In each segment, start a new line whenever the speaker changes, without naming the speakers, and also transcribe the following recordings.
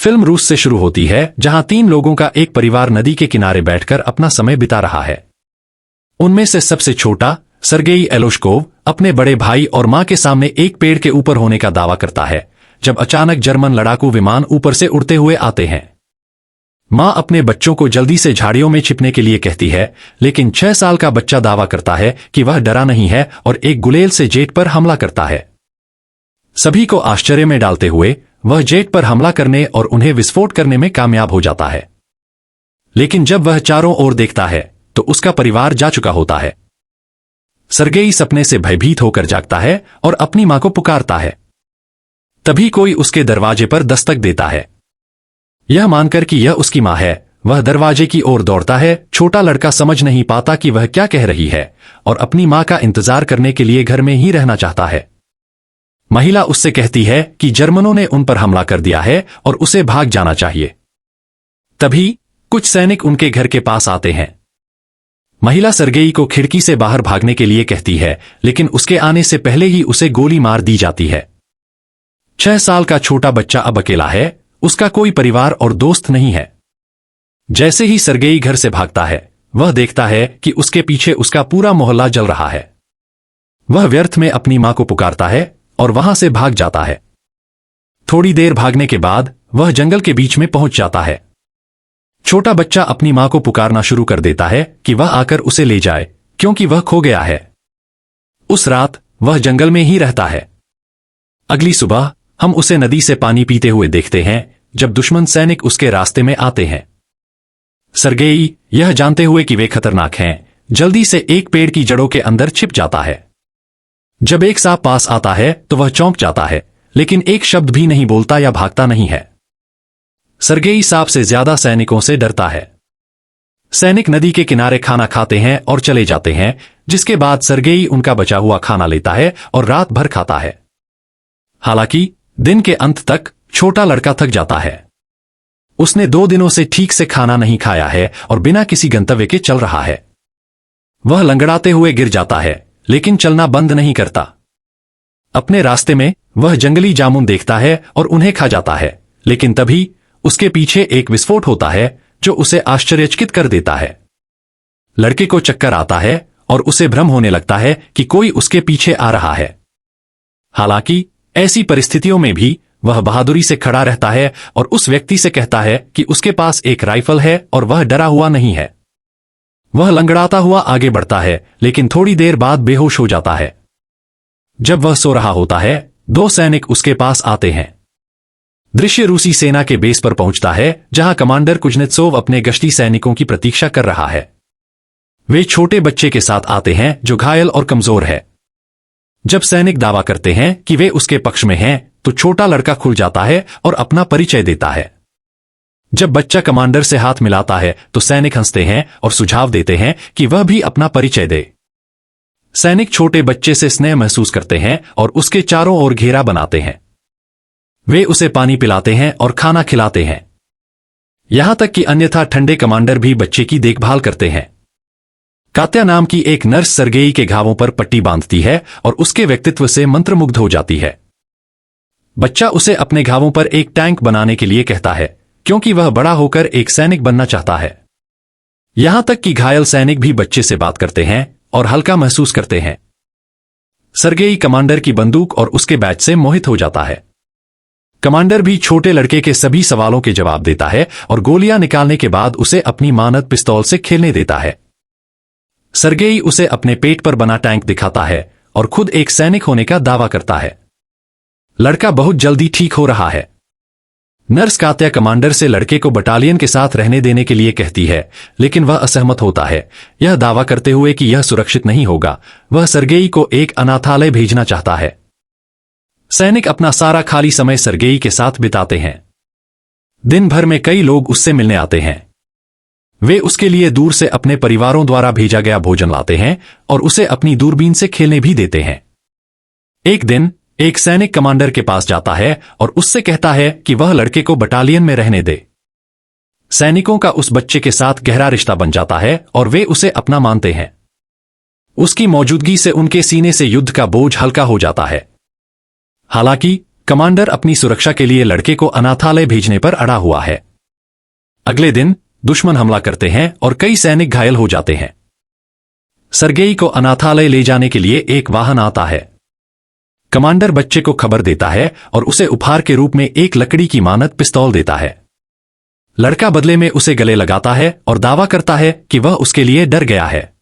Film रूस से शुरू होती है, जहां 3 लोगों का एक परिवार नदी के किनारे बैठकर अपना समय बिता रहा है। उनमें से सबसे छोटा सर्गेई एलोश्कोव अपने बड़े भाई और मां के सामने एक पेड़ के ऊपर होने का दावा करता है, जब अचानक जर्मन लड़ाकू विमान ऊपर से उड़ते हुए आते हैं। मां अपने बच्चों को जल्दी से झाड़ियों में छिपने के लिए कहती है, लेकिन 6 साल का बच्चा दावा करता है कि वह डरा नहीं है और एक गुलेल से जेट पर हमला करता है। सभी को आश्चर्य में डालते हुए वह जेट पर हमला करने और उन्हें विस्फोट करने में कामयाब हो जाता है। लेकिन जब वह चारों ओर देखता है तो उसका परिवार जा चुका होता है। सर्गेई सपने से भयभीत होकर जागता है और अपनी मां को पुकारता है। तभी कोई उसके दरवाजे पर दस्तक देता है। यह मानकर कि यह उसकी मां है, वह दरवाजे की ओर दौड़ता है। छोटा लड़का समझ नहीं पाता कि वह क्या कह रही है और अपनी मां का इंतजार करने के लिए घर में ही रहना चाहता है। महिला उससे कहती है कि जर्मनों ने उन पर हमला कर दिया है और उसे भाग जाना चाहिए। तभी कुछ सैनिक उनके घर के पास आते हैं। महिला सर्गेई को खिड़की से बाहर भागने के लिए कहती है, लेकिन उसके आने से पहले ही उसे गोली मार दी जाती है। 6 साल का छोटा बच्चा अब अकेला है, उसका कोई परिवार और दोस्त नहीं है। जैसे ही सर्गेई घर से भागता है, वह देखता है कि उसके पीछे उसका पूरा मोहल्ला जल रहा है। वह व्यर्थ में अपनी मां को पुकारता है और वहां से भाग जाता है। थोड़ी देर भागने के बाद वह जंगल के बीच में पहुंच जाता है। छोटा बच्चा अपनी मां को पुकारना शुरू कर देता है कि वह आकर उसे ले जाए, क्योंकि वह खो गया है। उस रात वह जंगल में ही रहता है। अगली सुबह हम उसे नदी से पानी पीते हुए देखते हैं, जब दुश्मन सैनिक उसके रास्ते में आते हैं। सर्गेई, यह जानते हुए कि वे खतरनाक हैं, जल्दी से एक पेड़ की जड़ों के अंदर छिप जाता है। जब एक सांप पास आता है तो वह चौंक जाता है, लेकिन एक शब्द भी नहीं बोलता या भागता नहीं है। सर्गेई सांप से ज्यादा सैनिकों से डरता है। सैनिक नदी के किनारे खाना खाते हैं और चले जाते हैं, जिसके बाद सर्गेई उनका बचा हुआ खाना लेता है और रात भर खाता है। हालांकि दिन के अंत तक छोटा लड़का थक जाता है। उसने 2 दिनों से ठीक से खाना नहीं खाया है और बिना किसी गंतव्य के चल रहा है। वह लंगड़ाते हुए गिर जाता है, लेकिन चलना बंद नहीं करता। अपने रास्ते में वह जंगली जामुन देखता है और उन्हें खा जाता है, लेकिन तभी उसके पीछे एक विस्फोट होता है जो उसे आश्चर्यचकित कर देता है। लड़के को चक्कर आता है और उसे भ्रम होने लगता है कि कोई उसके पीछे आ रहा है। हालांकि ऐसी परिस्थितियों में भी वह बहादुरी से खड़ा रहता है और उस व्यक्ति से कहता है कि उसके पास एक राइफल है और वह डरा हुआ नहीं है। वह लंगड़ाता हुआ आगे बढ़ता है, लेकिन थोड़ी देर बाद बेहोश हो जाता है। जब वह सो रहा होता है, 2 सैनिक उसके पास आते हैं। दृश्य रूसी सेना के बेस पर पहुंचता है, जहां कमांडर कुजनेत्सोव अपने गश्ती सैनिकों की प्रतीक्षा कर रहा है। वे छोटे बच्चे के साथ आते हैं जो घायल और कमजोर है। जब सैनिक दावा करते हैं कि वे उसके पक्ष में हैं, तो छोटा लड़का खुल जाता है और अपना परिचय देता है। जब बच्चा कमांडर से हाथ मिलाता है तो सैनिक हंसते हैं और सुझाव देते हैं कि वह भी अपना परिचय दे। सैनिक छोटे बच्चे से स्नेह महसूस करते हैं और उसके चारों ओर घेरा बनाते हैं। वे उसे पानी पिलाते हैं और खाना खिलाते हैं। यहां तक कि अन्यथा ठंडे कमांडर भी बच्चे की देखभाल करते हैं। कात्या नाम की एक नर्स सर्गेई के घावों पर पट्टी बांधती है और उसके व्यक्तित्व से मंत्रमुग्ध हो जाती है। बच्चा उसे अपने घावों पर एक टैंक बनाने के लिए कहता है, क्योंकि वह बड़ा होकर एक सैनिक बनना चाहता है। यहां तक कि घायल सैनिक भी बच्चे से बात करते हैं और हल्का महसूस करते हैं। सर्गेई कमांडर की बंदूक और उसके बैच से मोहित हो जाता है। कमांडर भी छोटे लड़के के सभी सवालों के जवाब देता है और गोलियां निकालने के बाद उसे अपनी मानद पिस्तौल से खेलने देता है। सर्गेई उसे अपने पेट पर बना टैंक दिखाता है और खुद एक सैनिक होने का दावा करता है। लड़का बहुत जल्दी ठीक हो रहा है। नर्स कात्या कमांडर से लड़के को बटालियन के साथ रहने देने के लिए कहती है, लेकिन वह असहमत होता है, यह दावा करते हुए कि यह सुरक्षित नहीं होगा। वह सर्गेई को एक अनाथालय भेजना चाहता है। सैनिक अपना सारा खाली समय सर्गेई के साथ बिताते हैं। दिन भर में कई लोग उससे मिलने आते हैं। वे उसके लिए दूर से अपने परिवारों द्वारा भेजा गया भोजन लाते हैं और उसे अपनी दूरबीन से खेलने भी देते हैं। एक दिन एक सैनिक कमांडर के पास जाता है और उससे कहता है कि वह लड़के को बटालियन में रहने दे। सैनिकों का उस बच्चे के साथ गहरा रिश्ता बन जाता है और वे उसे अपना मानते हैं। उसकी मौजूदगी से उनके सीने से युद्ध का बोझ हल्का हो जाता है। हालांकि कमांडर अपनी सुरक्षा के लिए लड़के को अनाथालय भेजने पर अड़ा हुआ है। अगले दिन दुश्मन हमला करते हैं और कई सैनिक घायल हो जाते हैं। सर्गेई को अनाथालय ले जाने के लिए एक वाहन आता है। कमांडर बच्चे को खबर देता है और उसे उपहार के रूप में एक लकड़ी की मानद पिस्तौल देता है। लड़का बदले में उसे गले लगाता है और दावा करता है कि वह उसके लिए डर गया है।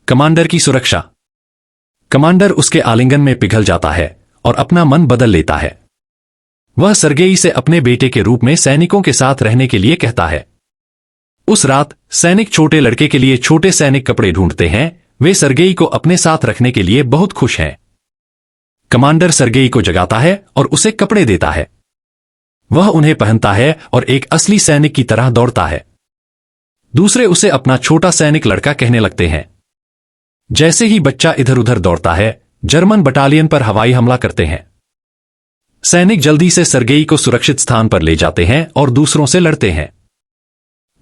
कमांडर की सुरक्षा। कमांडर उसके आलिंगन में पिघल जाता है और अपना मन बदल लेता है। वह सर्गेई से अपने बेटे के रूप में सैनिकों के साथ रहने के लिए कहता है। उस रात सैनिक छोटे लड़के के लिए छोटे सैनिक कपड़े ढूंढते हैं। वे सर्गेई को अपने साथ रखने के लिए बहुत खुश हैं। कमांडर सर्गेई को जगाता है और उसे कपड़े देता है। वह उन्हें पहनता है और एक असली सैनिक की तरह दौड़ता है। दूसरे उसे अपना छोटा सैनिक लड़का कहने लगते हैं। जैसे ही बच्चा इधर उधर दौड़ता है, जर्मन बटालियन पर हवाई हमला करते हैं। सैनिक जल्दी से सर्गेई को सुरक्षित स्थान पर ले जाते हैं और दूसरों से लड़ते हैं।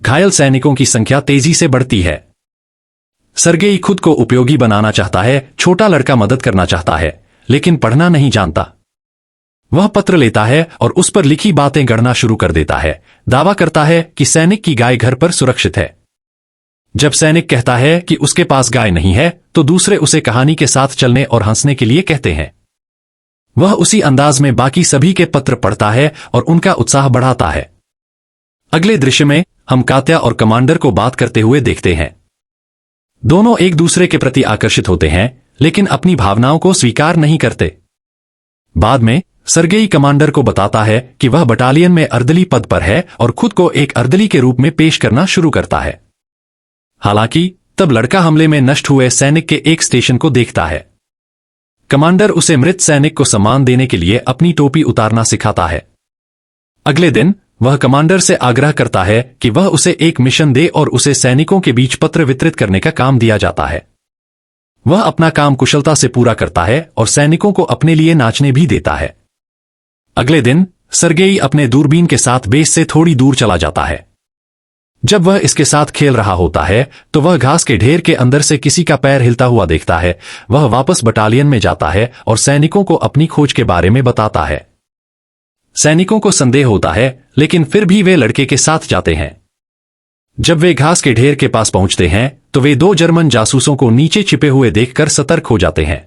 घायल सैनिकों की संख्या तेजी से बढ़ती है। सर्गेई खुद को उपयोगी बनाना चाहता है। छोटा लड़का मदद करना चाहता है, लेकिन पढ़ना नहीं जानता। वह पत्र लेता है और उस पर लिखी बातें गढ़ना शुरू कर देता है। दावा करता है कि सैनिक की गाय घर पर सुरक्षित है। जब सैनिक कहता है कि उसके पास गाय नहीं है, तो दूसरे उसे कहानी के साथ चलने और हंसने के लिए कहते हैं। वह उसी अंदाज में बाकी सभी के पत्र पढ़ता है और उनका उत्साह बढ़ाता है। अगले दृश्य में हम कात्या और कमांडर को बात करते हुए देखते हैं। दोनों एक दूसरे के प्रति आकर्षित होते हैं, लेकिन अपनी भावनाओं को स्वीकार नहीं करते। बाद में सर्गेई कमांडर को बताता है कि वह बटालियन में अर्दली पद पर है और खुद को एक अर्दली के रूप में पेश करना शुरू करता है। हालांकि तब लड़का हमले में नष्ट हुए सैनिक के एक स्टेशन को देखता है। कमांडर उसे मृत सैनिक को सम्मान देने के लिए अपनी टोपी उतारना सिखाता है। अगले दिन वह कमांडर से आग्रह करता है कि वह उसे एक मिशन दे और उसे सैनिकों के बीच पत्र वितरित करने का काम दिया जाता है। वह अपना काम कुशलता से पूरा करता है और सैनिकों को अपने लिए नाचने भी देता है। अगले दिन सर्गेई अपने दूरबीन के साथ बेस से थोड़ी दूर चला जाता है। जब वह इसके साथ खेल रहा होता है, तो वह घास के ढेर के अंदर से किसी का पैर हिलता हुआ देखता है। वह वापस बटालियन में जाता है और सैनिकों को अपनी खोज के बारे में बताता है। सैनिकों को संदेह होता है, लेकिन फिर भी वे लड़के के साथ जाते हैं। जब वे घास के ढेर के पास पहुंचते हैं, तो वे दो जर्मन जासूसों को नीचे छिपे हुए देखकर सतर्क हो जाते हैं।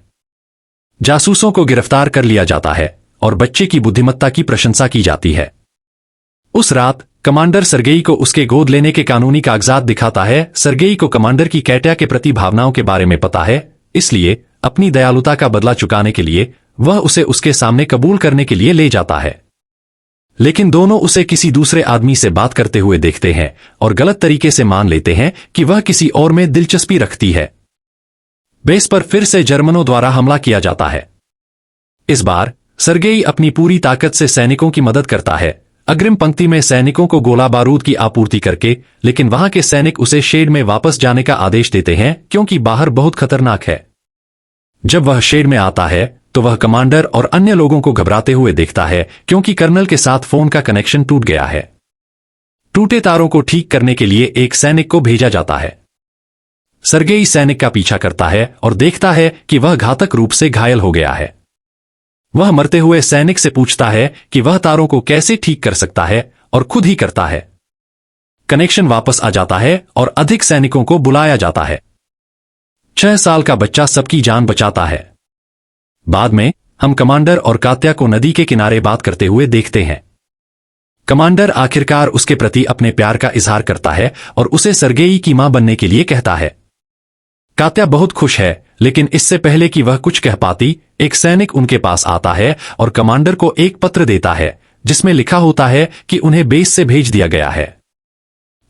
जासूसों को गिरफ्तार कर लिया जाता है और बच्चे की बुद्धिमत्ता की प्रशंसा की जाती है। उस रात कमांडर सर्गेई को उसके गोद लेने के कानूनी कागजात दिखाता है। सर्गेई को कमांडर की कैट्या के प्रति भावनाओं के बारे में पता है, इसलिए अपनी दयालुता का बदला चुकाने के लिए वह उसे उसके सामने कबूल करने के लिए ले जाता है। लेकिन दोनों उसे किसी दूसरे आदमी से बात करते हुए देखते हैं और गलत तरीके से मान लेते हैं कि वह किसी और में दिलचस्पी रखती है। बेस पर फिर से जर्मनों द्वारा हमला किया जाता है। इस बार सर्गेई अपनी पूरी ताकत से सैनिकों की मदद करता है, अग्रिम पंक्ति में सैनिकों को गोला बारूद की आपूर्ति करके, लेकिन वहां के सैनिक उसे शेड में वापस जाने का आदेश देते हैं क्योंकि बाहर बहुत खतरनाक है। जब वह शेड में आता है, तो वह कमांडर और अन्य लोगों को घबराते हुए देखता है क्योंकि कर्नल के साथ फोन का कनेक्शन टूट गया है। टूटे तारों को ठीक करने के लिए एक सैनिक को भेजा जाता है। सर्गेई सैनिक का पीछा करता है और देखता है कि वह घातक रूप से घायल हो गया है। वह मरते हुए सैनिक से पूछता है कि वह तारों को कैसे ठीक कर सकता है और खुद ही करता है। कनेक्शन वापस आ जाता है और अधिक सैनिकों को बुलाया जाता है। 6 साल का बच्चा सबकी जान बचाता है। बाद में हम कमांडर और कात्या को नदी के किनारे बात करते हुए देखते हैं। कमांडर आखिरकार उसके प्रति अपने प्यार का इजहार करता है और उसे सर्गेई की मां बनने के लिए कहता है। कात्या बहुत खुश है, लेकिन इससे पहले कि वह कुछ कह पाती, एक सैनिक उनके पास आता है और कमांडर को एक पत्र देता है जिसमें लिखा होता है कि उन्हें बेस से भेज दिया गया है।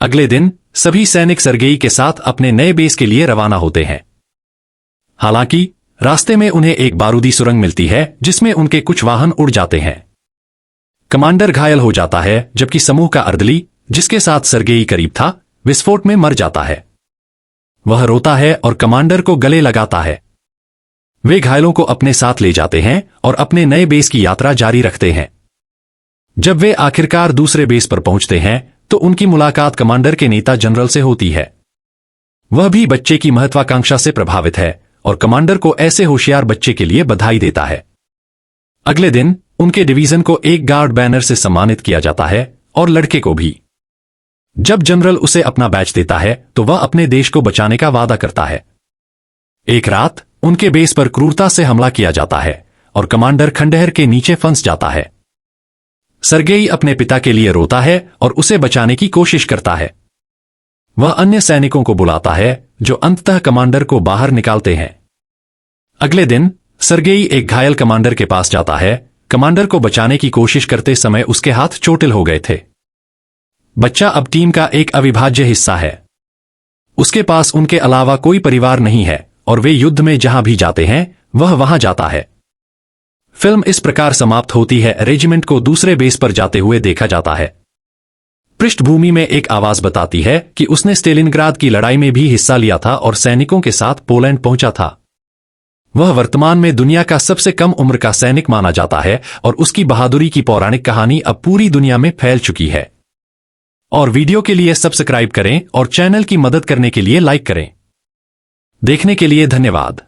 अगले दिन सभी सैनिक सर्गेई के साथ अपने नए बेस के लिए रवाना होते हैं। हालांकि रास्ते में उन्हें एक बारूदी सुरंग मिलती है जिसमें उनके कुछ वाहन उड़ जाते हैं। कमांडर घायल हो जाता है, जबकि समूह का अर्दली, जिसके साथ सर्गेई करीब था, विस्फोट में मर जाता है। वह रोता है और कमांडर को गले लगाता है। वे घायलों को अपने साथ ले जाते हैं और अपने नए बेस की यात्रा जारी रखते हैं। जब वे आखिरकार दूसरे बेस पर पहुंचते हैं, तो उनकी मुलाकात कमांडर के नेता जनरल से होती है। वह भी बच्चे की महत्वाकांक्षा से प्रभावित है और कमांडर को ऐसे होशियार बच्चे के लिए बधाई देता है। अगले दिन उनके डिवीजन को एक गार्ड बैनर से सम्मानित किया जाता है और लड़के को भी। जब जनरल उसे अपना बैच देता है तो वह अपने देश को बचाने का वादा करता है। एक रात उनके बेस पर क्रूरता से हमला किया जाता है और कमांडर खंडहर के नीचे फंस जाता है। सर्गेई अपने पिता के लिए रोता है और उसे बचाने की कोशिश करता है। वह अन्य सैनिकों को बुलाता है जो अंततः कमांडर को बाहर निकालते हैं। अगले दिन सर्गेई एक घायल कमांडर के पास जाता है। कमांडर को बचाने की कोशिश करते समय उसके हाथ चोटिल हो गए थे। बच्चा अब टीम का एक अविभाज्य हिस्सा है। उसके पास उनके अलावा कोई परिवार नहीं है और वे युद्ध में जहां भी जाते हैं वह वहां जाता है। फिल्म इस प्रकार समाप्त होती है। रेजिमेंट को दूसरे बेस पर जाते हुए देखा जाता है। पृष्ठभूमि में एक आवाज बताती है कि उसने स्टेलिनग्राद की लड़ाई में भी हिस्सा लिया था और सैनिकों के साथ पोलैंड पहुंचा था। वह वर्तमान में दुनिया का सबसे कम उम्र का सैनिक माना जाता है और उसकी बहादुरी की पौराणिक कहानी अब पूरी दुनिया में फैल चुकी है। और वीडियो के लिए सब्सक्राइब करें और चैनल की मदद करने के लिए लाइक करें। देखने के लिए धन्यवाद।